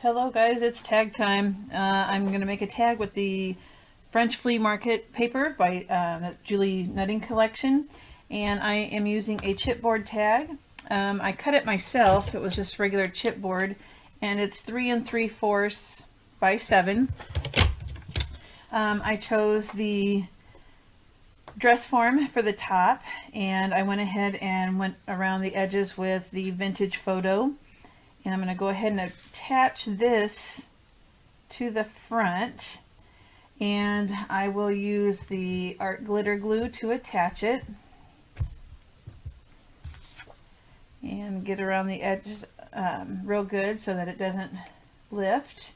Hello guys, it's tag time. I'm going to make a tag with the French Flea Market paper by Julie Nutting Collection, and I am using a chipboard tag. I cut it myself. It was just regular chipboard, and it's 3 3/4 by 7. I chose the dress form for the top, and I went ahead and went around the edges with the vintage photo. And I'm going to go ahead and attach this to the front, and I will use the art glitter glue to attach it and get around the edges real good so that it doesn't lift.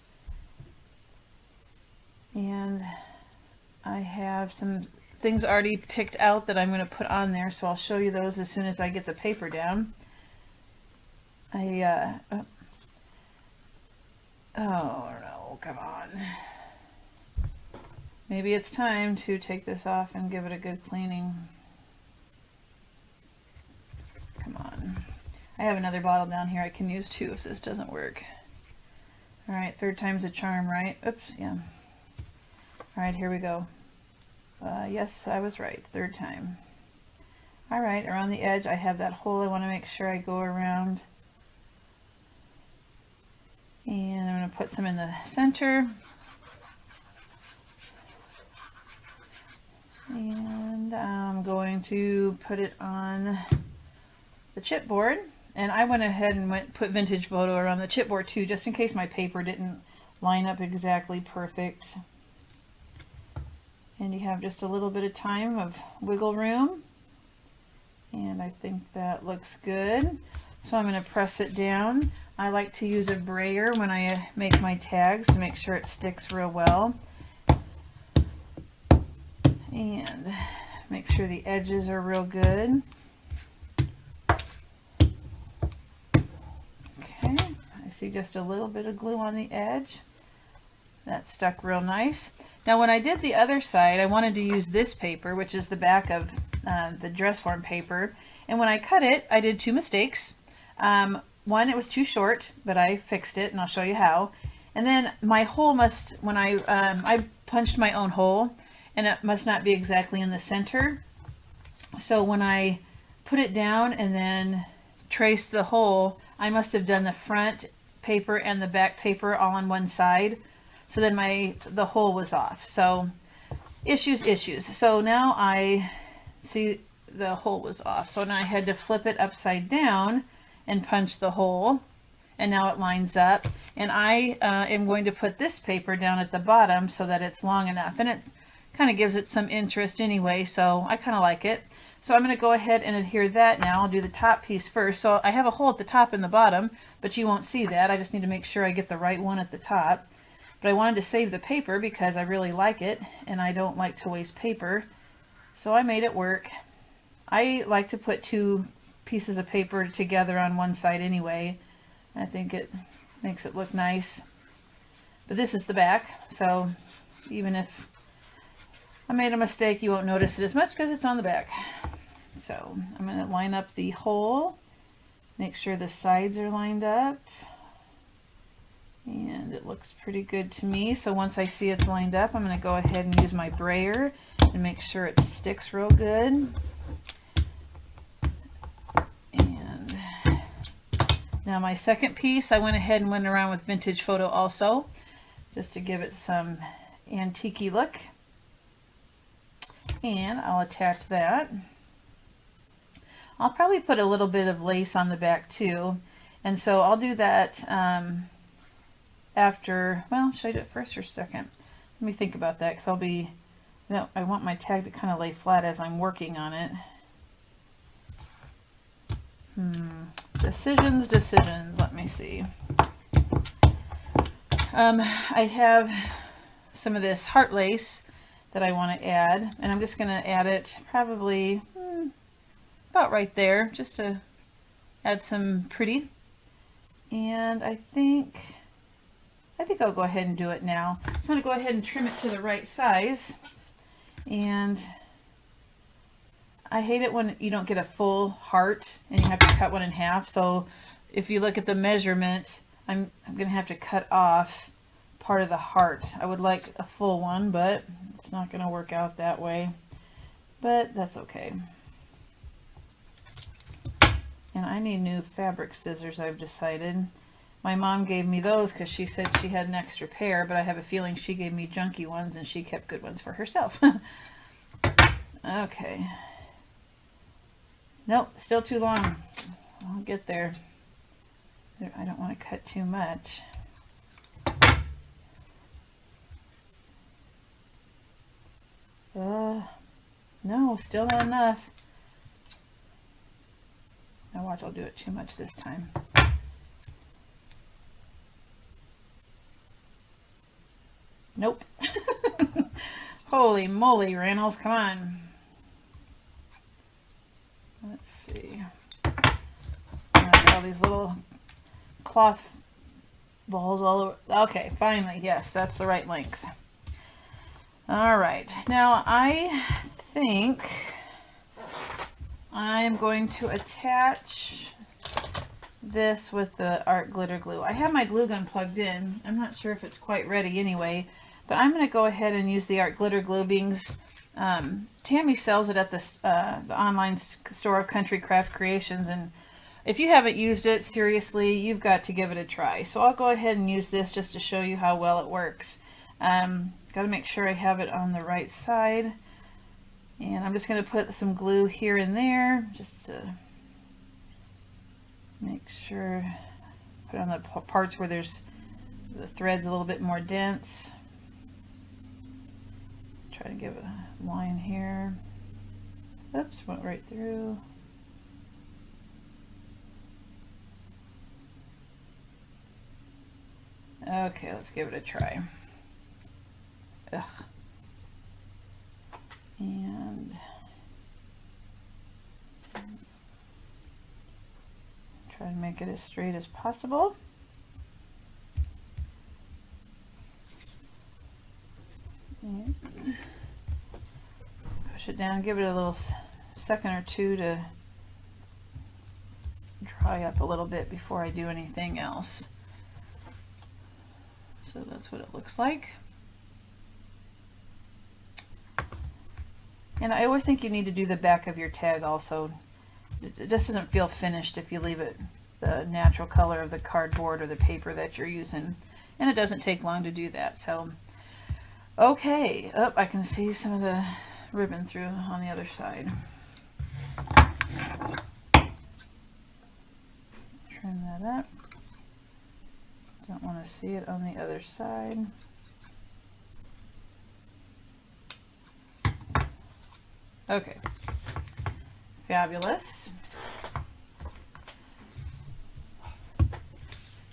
And I have some things already picked out that I'm going to put on there, so I'll show you those as soon as I get the paper down. Oh no, come on. Maybe it's time to take this off and give it a good cleaning. Come on. I have another bottle down here I can use too if this doesn't work. Alright, third time's a charm, right? Oops, yeah. Alright, here we go. Yes, I was right, third time. Alright, around the edge I have that hole I want to make sure I go around. And I'm going to put some in the center. And I'm going to put it on the chipboard. And I went ahead and put vintage photo around the chipboard too, just in case my paper didn't line up exactly perfect. And you have just a little bit of time of wiggle room. And I think that looks good. So I'm going to press it down. I like to use a brayer when I make my tags to make sure it sticks real well. And make sure the edges are real good. Okay, I see just a little bit of glue on the edge. That stuck real nice. Now when I did the other side, I wanted to use this paper, which is the back of the dress form paper. And when I cut it, I did two mistakes. One, it was too short, but I fixed it, and I'll show you how. And then my hole must, when I punched my own hole, and it must not be exactly in the center. So when I put it down and then traced the hole, I must have done the front paper and the back paper all on one side. So then the hole was off. So issues. So now I see the hole was off. So now I had to flip it upside down and punch the hole, and now it lines up. And I am going to put this paper down at the bottom so that it's long enough, and it kind of gives it some interest anyway, so I kind of like it. So I'm going to go ahead and adhere that now. I'll do the top piece first. So I have a hole at the top and the bottom, but you won't see that. I just need to make sure I get the right one at the top. But I wanted to save the paper because I really like it, and I don't like to waste paper, so I made it work. I like to put two pieces of paper together on one side anyway. I think it makes it look nice. But this is the back, so even if I made a mistake, you won't notice it as much because it's on the back. So I'm going to line up the hole, make sure the sides are lined up, and it looks pretty good to me. So once I see it's lined up, I'm going to go ahead and use my brayer and make sure it sticks real good. Now my second piece, I went ahead and went around with vintage photo also, just to give it some antique-y look. And I'll attach that. I'll probably put a little bit of lace on the back too. And so I'll do that after, well, should I do it first or second? Let me think about that, because I want my tag to kind of lay flat as I'm working on it. Decisions. Let me see. I have some of this heart lace that I want to add, and I'm just going to add it probably about right there, just to add some pretty. And I think I'll go ahead and do it now. So I'm going to go ahead and trim it to the right size. And I hate it when you don't get a full heart and you have to cut one in half. So if you look at the measurement, I'm gonna have to cut off part of the heart. I would like a full one, but it's not gonna work out that way. But that's okay. And I need new fabric scissors, I've decided. My mom gave me those because she said she had an extra pair, but I have a feeling she gave me junky ones and she kept good ones for herself. Okay. Nope, still too long. I'll get there. I don't want to cut too much. No, still not enough. Now watch, I'll do it too much this time. Nope. Holy moly, Reynolds, come on. Let's see. All these little cloth balls all over. Okay, finally, yes, that's the right length. All right, now I think I'm going to attach this with the art glitter glue. I have my glue gun plugged in. I'm not sure if it's quite ready anyway, but I'm going to go ahead and use the art glitter glue being Tammy sells it at the online store Country Craft Creations, and if you haven't used it, seriously, you've got to give it a try. So I'll go ahead and use this just to show you how well it works. Got to make sure I have it on the right side, and I'm just going to put some glue here and there just to make sure, put on the parts where there's the thread's a little bit more dense. Try to give a line here. Oops, went right through. Okay, let's give it a try. Ugh. And try to make it as straight as possible. And push it down, give it a little second or two to dry up a little bit before I do anything else. So that's what it looks like. And I always think you need to do the back of your tag also. It just doesn't feel finished if you leave it the natural color of the cardboard or the paper that you're using. And it doesn't take long to do that. So, okay. Oh, I can see some of the ribbon through on the other side. Trim that up. Don't want to see it on the other side. Okay, fabulous.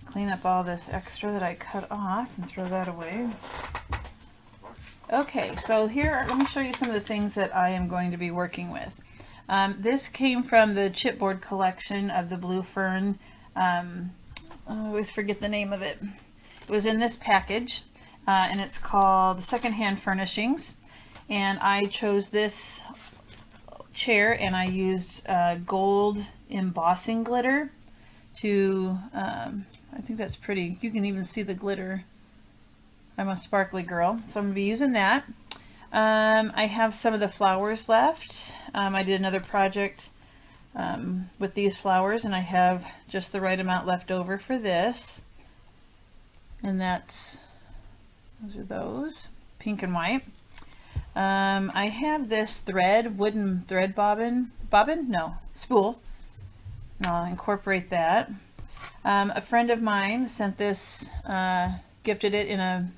Clean up all this extra that I cut off and throw that away. Okay, so here, let me show you some of the things that I am going to be working with. This came from the chipboard collection of the Blue Fern. I always forget the name of it. It was in this package, and it's called Secondhand Furnishings. And I chose this chair, and I used gold embossing glitter to, I think that's pretty. You can even see the glitter. I'm a sparkly girl, so I'm going to be using that. I have some of the flowers left. I did another project with these flowers, and I have just the right amount left over for this. And those are those, pink and white. I have this wooden thread spool. And I'll incorporate that. A friend of mine sent this, gifted it in a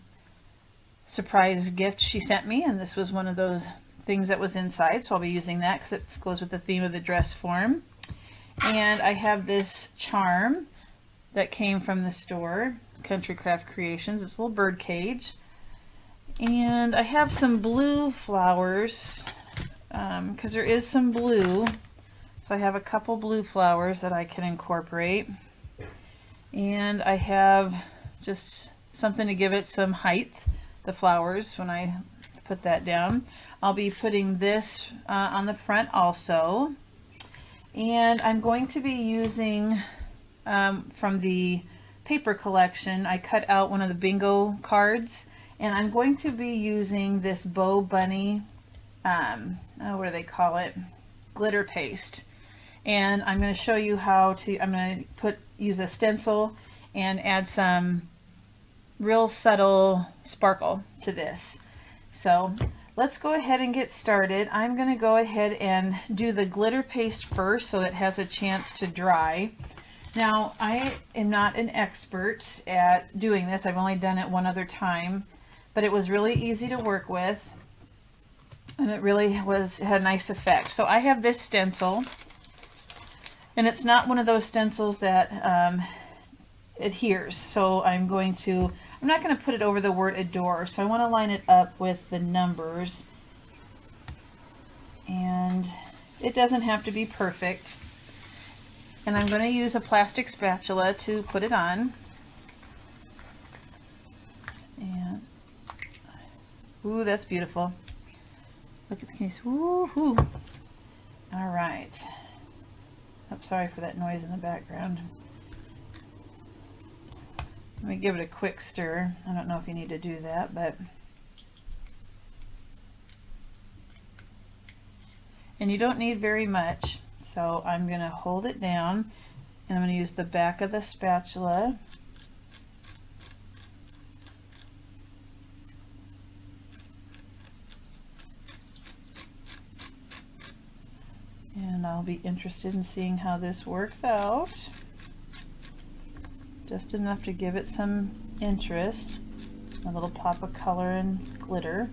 surprise gift she sent me, and this was one of those things that was inside, so I'll be using that because it goes with the theme of the dress form. And I have this charm that came from the store, Country Craft Creations. It's a little bird cage. And I have some blue flowers because there is some blue, so I have a couple blue flowers that I can incorporate. And I have just something to give it some height, the flowers, when I put that down. I'll be putting this on the front also. And I'm going to be using from the paper collection, I cut out one of the bingo cards, and I'm going to be using this Bow Bunny, what do they call it? Glitter paste. And I'm going to show you how to, I'm going to use a stencil and add some real subtle sparkle to this. So let's go ahead and get started. I'm going to go ahead and do the glitter paste first so that it has a chance to dry. Now, I am not an expert at doing this. I've only done it one other time, but it was really easy to work with, and it really had a nice effect. So I have this stencil, and it's not one of those stencils that adheres. So I'm not going to put it over the word adore. So I want to line it up with the numbers, and it doesn't have to be perfect. And I'm going to use a plastic spatula to put it on. And, ooh, that's beautiful. Look at the case. Woo-hoo. All right. I'm sorry for that noise in the background. Let me give it a quick stir. I don't know if you need to do that, but... And you don't need very much. So I'm going to hold it down, and I'm going to use the back of the spatula. And I'll be interested in seeing how this works out. Just enough to give it some interest. A little pop of color and glitter.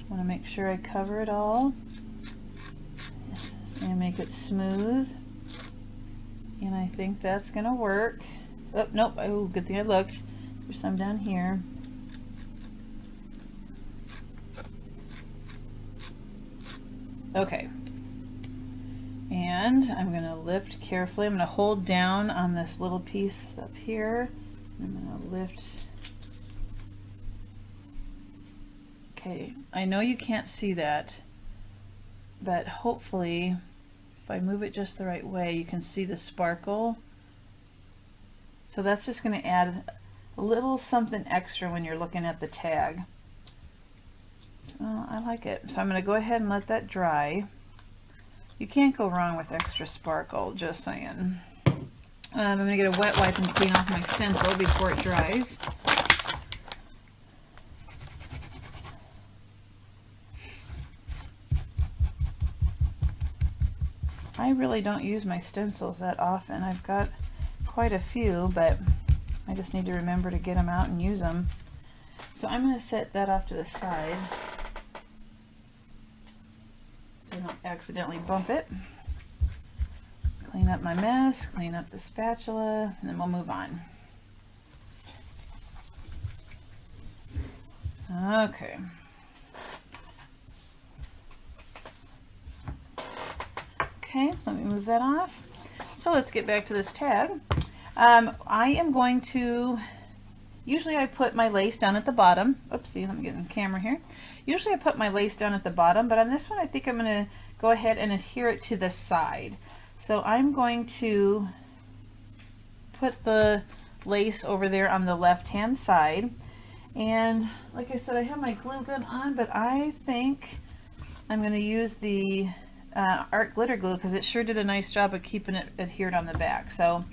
I want to make sure I cover it all. And make it smooth, and I think that's gonna work. Oh, nope, oh, good thing I looked. There's some down here. Okay, and I'm gonna lift carefully. I'm gonna hold down on this little piece up here. I'm gonna lift. Okay, I know you can't see that, but hopefully if I move it just the right way, you can see the sparkle. So that's just going to add a little something extra when you're looking at the tag. So I like it. So I'm going to go ahead and let that dry. You can't go wrong with extra sparkle, just saying. I'm going to get a wet wipe and clean off my stencil before it dries. I really don't use my stencils that often. I've got quite a few, but I just need to remember to get them out and use them. So I'm going to set that off to the side so I don't accidentally bump it. Clean up my mess, clean up the spatula, and then we'll move on. Okay. Okay, let me move that off. So let's get back to this tag. I am going to, usually I put my lace down at the bottom. Oopsie, let me get in the camera here. Usually I put my lace down at the bottom, but on this one I think I'm going to go ahead and adhere it to the side. So I'm going to put the lace over there on the left hand side. And like I said, I have my glue gun on, but I think I'm going to use the art glitter glue because it sure did a nice job of keeping it adhered on the back. So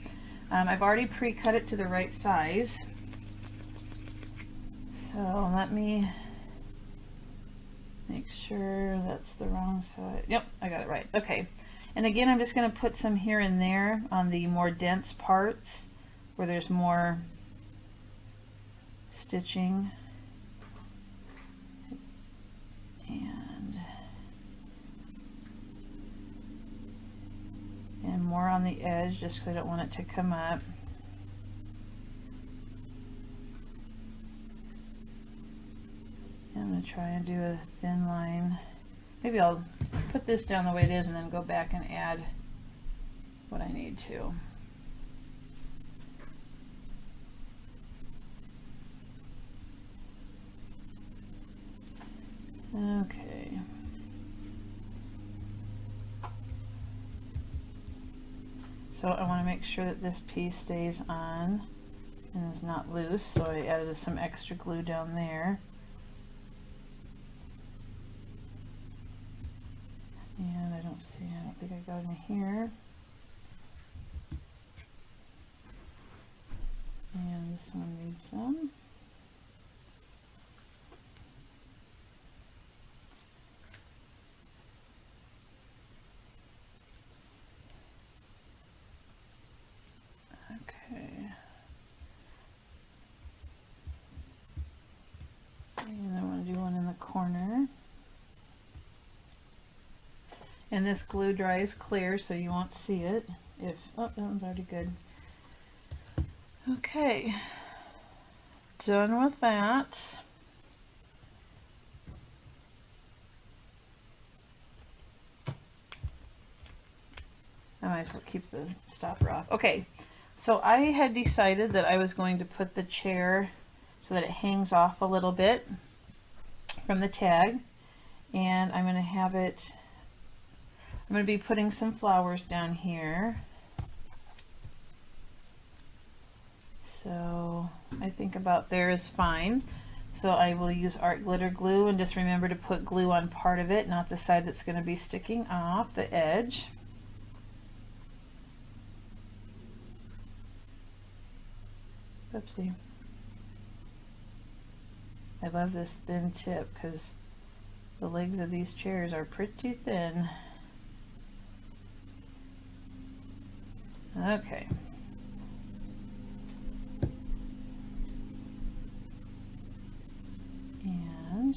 I've already pre-cut it to the right size. So let me make sure that's the wrong side. Yep, I got it right. Okay. And again, I'm just going to put some here and there on the more dense parts where there's more stitching. And more on the edge just because I don't want it to come up. I'm going to try and do a thin line. Maybe I'll put this down the way it is and then go back and add what I need to. Okay. So I want to make sure that this piece stays on and is not loose, so I added some extra glue down there. And I don't think I got any here. And this one needs some. Okay. And I want to do one in the corner. And this glue dries clear, so you won't see it. Oh, that one's already good. Okay, done with that. I might as well keep the stopper off. Okay, so I had decided that I was going to put the chair so that it hangs off a little bit from the tag, and I'm going to have it, I'm going to be putting some flowers down here. So I think about there is fine. So I will use art glitter glue, and just remember to put glue on part of it, not the side that's going to be sticking off the edge. Oopsie. I love this thin tip because the legs of these chairs are pretty thin. Okay. And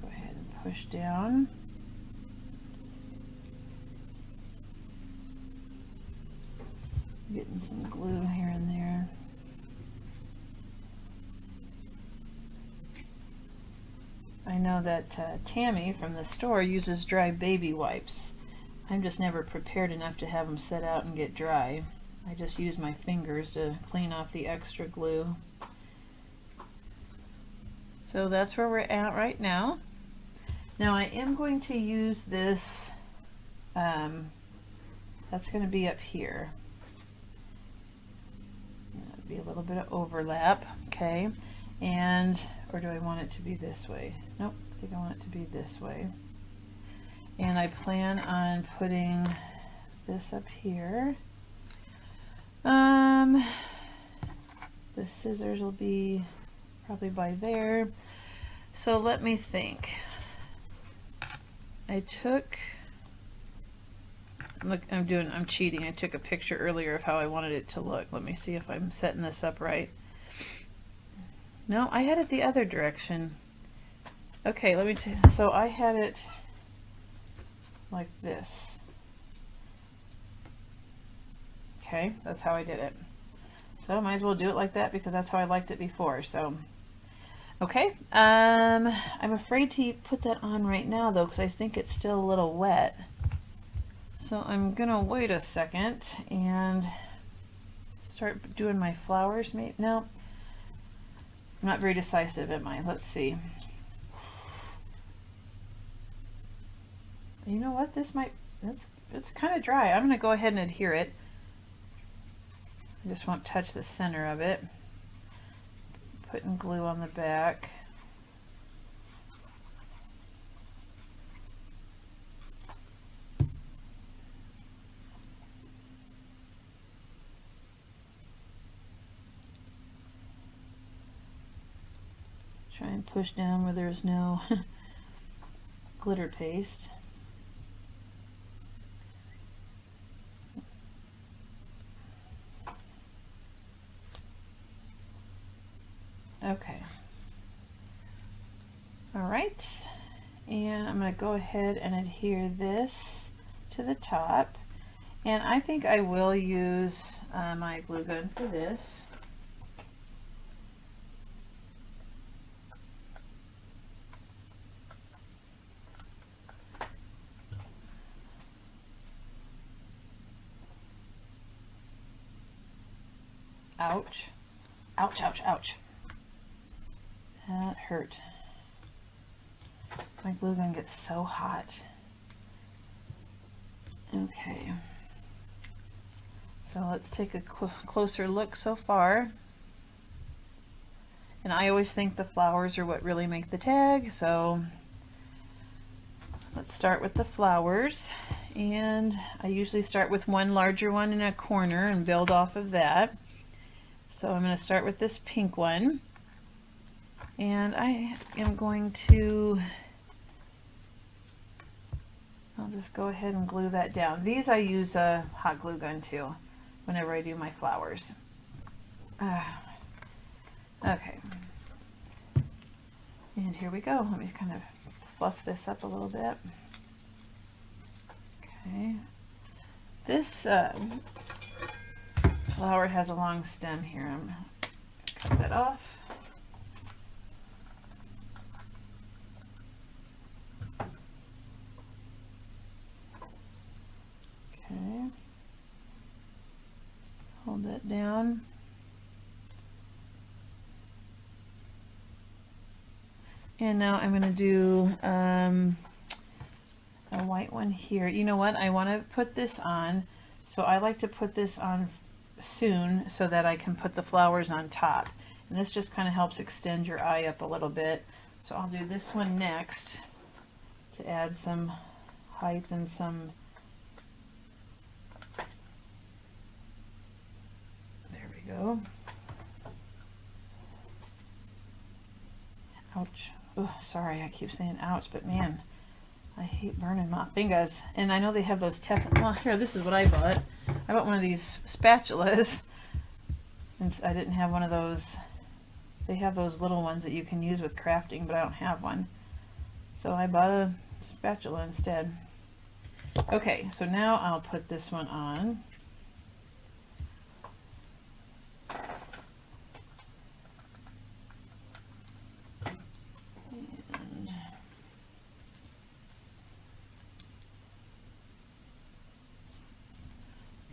go ahead and push down. Getting some glue here and there. I know that Tammy from the store uses dry baby wipes. I'm just never prepared enough to have them set out and get dry. I just use my fingers to clean off the extra glue. So that's where we're at right now. Now I am going to use this, that's going to be up here. That'll be a little bit of overlap, okay? And, or do I want it to be this way? Nope, I think I want it to be this way. And I plan on putting this up here. The scissors will be probably by there. So let me think. I took, look, I'm cheating. I took a picture earlier of how I wanted it to look. Let me see if I'm setting this up right. No, I had it the other direction. Okay, let me so I had it like this. Okay, that's how I did it. So I might as well do it like that because that's how I liked it before. So, okay, I'm afraid to put that on right now though because I think it's still a little wet. So I'm gonna wait a second and start doing my flowers. No, I'm not very decisive, am I? Let's see. You know what? This might, it's kind of dry. I'm gonna go ahead and adhere it. I just won't touch the center of it. Putting glue on the back. Try and push down where there's no glitter paste. Okay. All right. And I'm going to go ahead and adhere this to the top. And I think I will use my glue gun for this. Ouch. Ouch, ouch, ouch. That hurt. My glue gun gets so hot. Okay. So let's take a closer look so far. And I always think the flowers are what really make the tag, so let's start with the flowers. And I usually start with one larger one in a corner and build off of that. So I'm going to start with this pink one. And I am going to, I'll just go ahead and glue that down. These I use a hot glue gun too, whenever I do my flowers. Okay. And here we go. Let me kind of fluff this up a little bit. Okay. This flower has a long stem here. I'm going to cut that off. Okay. Hold that down. And now I'm going to do a white one here. You know what? I want to put this on, so I like to put this on soon so that I can put the flowers on top. And this just kind of helps extend your eye up a little bit. So I'll do this one next to add some height and some. There we go. Ouch. Oh, sorry, I keep saying ouch, but man, I hate burning my fingers. And I know they have those well, here, this is what I bought. I bought one of these spatulas, and I didn't have one of those. They have those little ones that you can use with crafting, but I don't have one. So I bought a spatula instead. Okay, so now I'll put this one on.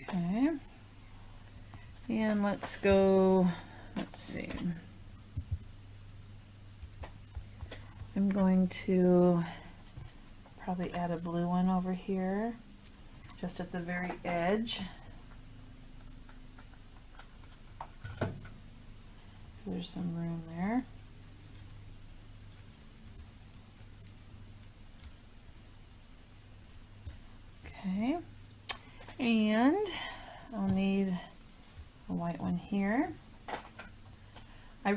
Okay, and let's go, let's see, I'm going to probably add a blue one over here, just at the very edge. There's some room there. Okay. And I'll need a white one here. I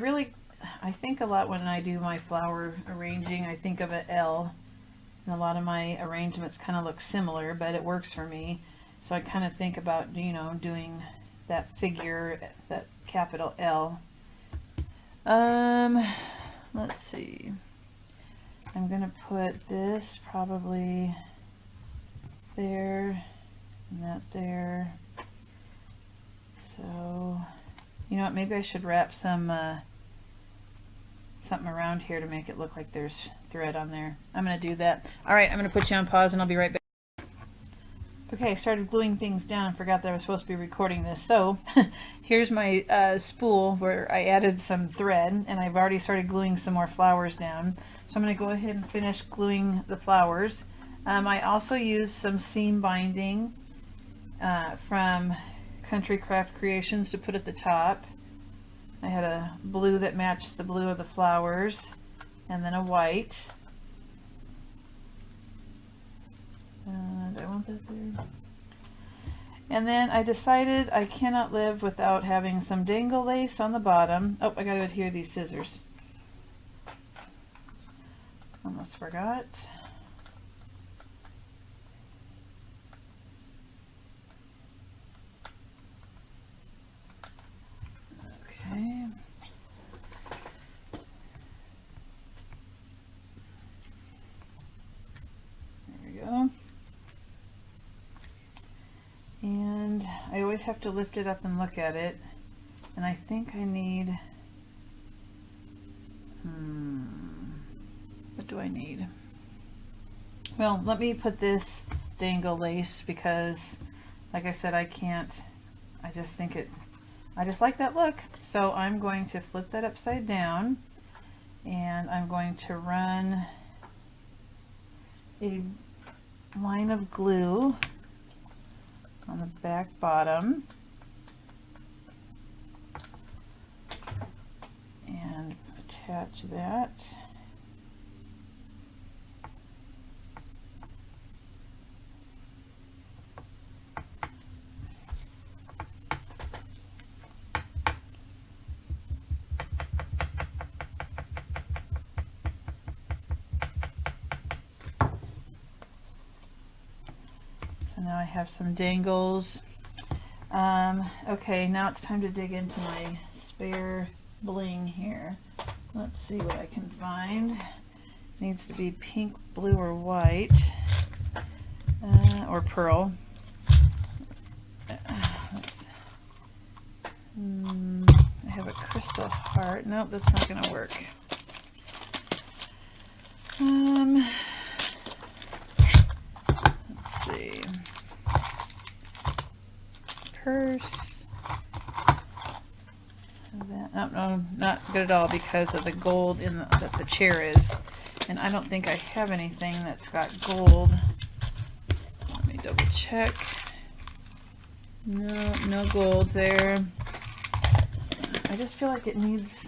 think a lot when I do my flower arranging, I think of an L. And a lot of my arrangements kind of look similar, but it works for me. So I kind of think about, you know, doing that figure, that capital L. Let's see. I'm going to put this probably there. And that there. So, you know what, maybe I should wrap some something around here to make it look like there's thread on there. I'm going to do that. Alright, I'm going to put you on pause and I'll be right back. Okay, I started gluing things down and forgot that I was supposed to be recording this. So, here's my spool where I added some thread, and I've already started gluing some more flowers down. So I'm going to go ahead and finish gluing the flowers. I also used some seam binding from Country Craft Creations to put at the top. I had a blue that matched the blue of the flowers, and then a white. Do I want that there? And then I decided I cannot live without having some dangle lace on the bottom. Oh, I gotta adhere these scissors. Almost forgot. Okay. There we go. And I always have to lift it up and look at it. And I think I need, what do I need? Well, let me put this dangle lace because, like I said, I can't, I just think I just like that look. So I'm going to flip that upside down, and I'm going to run a line of glue on the back bottom and attach that. So now I have some dangles. Okay, now it's time to dig into my spare bling here. Let's see what I can find. Needs to be pink, blue, or white, or pearl. I have a crystal heart. Nope, that's not going to work. Let's see. Purse. That, no, not good at all because of the gold in that the chair is. And I don't think I have anything that's got gold. Let me double check. No, no gold there. I just feel like it needs,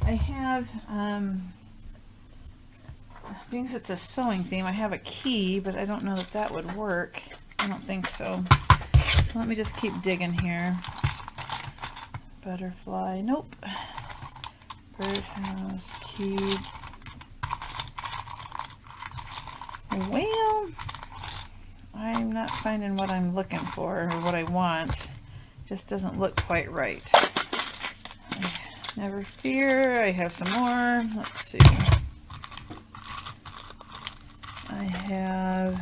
I have, because it's a sewing theme, I have a key, but I don't know that that would work. I don't think so. So let me just keep digging here. Butterfly, nope. Birdhouse, key. Well, I'm not finding what I'm looking for or what I want. Just doesn't look quite right. Never fear, I have some more. Let's see. I have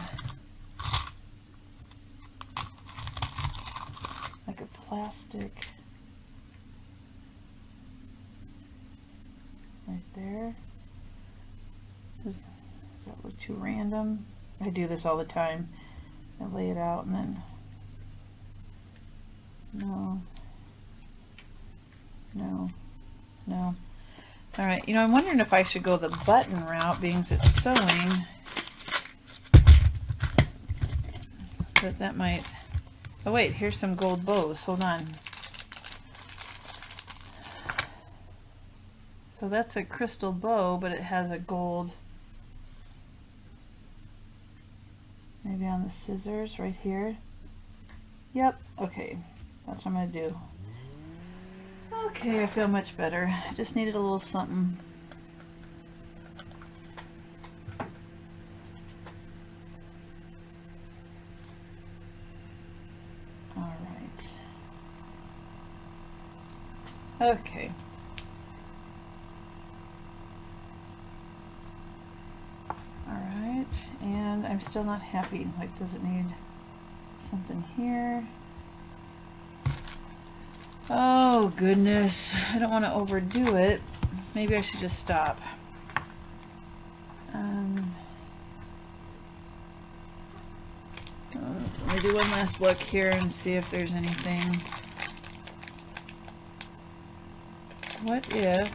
like a plastic right there. Does that look too random? I do this all the time. I lay it out and then no. Alright, you know, I'm wondering if I should go the button route, being it's sewing. But that might... Oh wait, here's some gold bows. Hold on. So that's a crystal bow, but it has a gold... Maybe on the scissors right here. Yep, okay. That's what I'm going to do. Okay, I feel much better. I just needed a little something. Alright. Okay. Alright, and I'm still not happy. Like, does it need something here? Oh goodness, I don't want to overdo it. Maybe I should just stop. Let me do one last look here and see if there's anything. What if...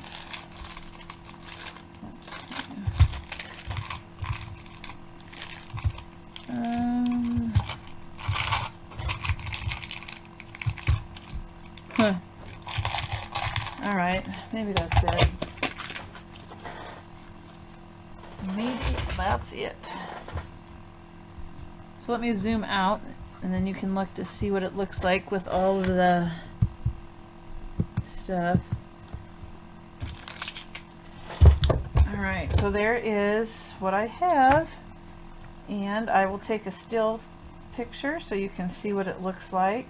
Alright, maybe that's it. Maybe that's it. So let me zoom out and then you can look to see what it looks like with all of the stuff. Alright, so there is what I have, and I will take a still picture so you can see what it looks like.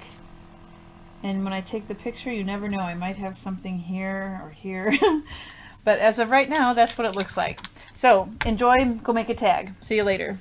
And when I take the picture, you never know, I might have something here or here. But as of right now, that's what it looks like. So enjoy, go make a tag. See you later.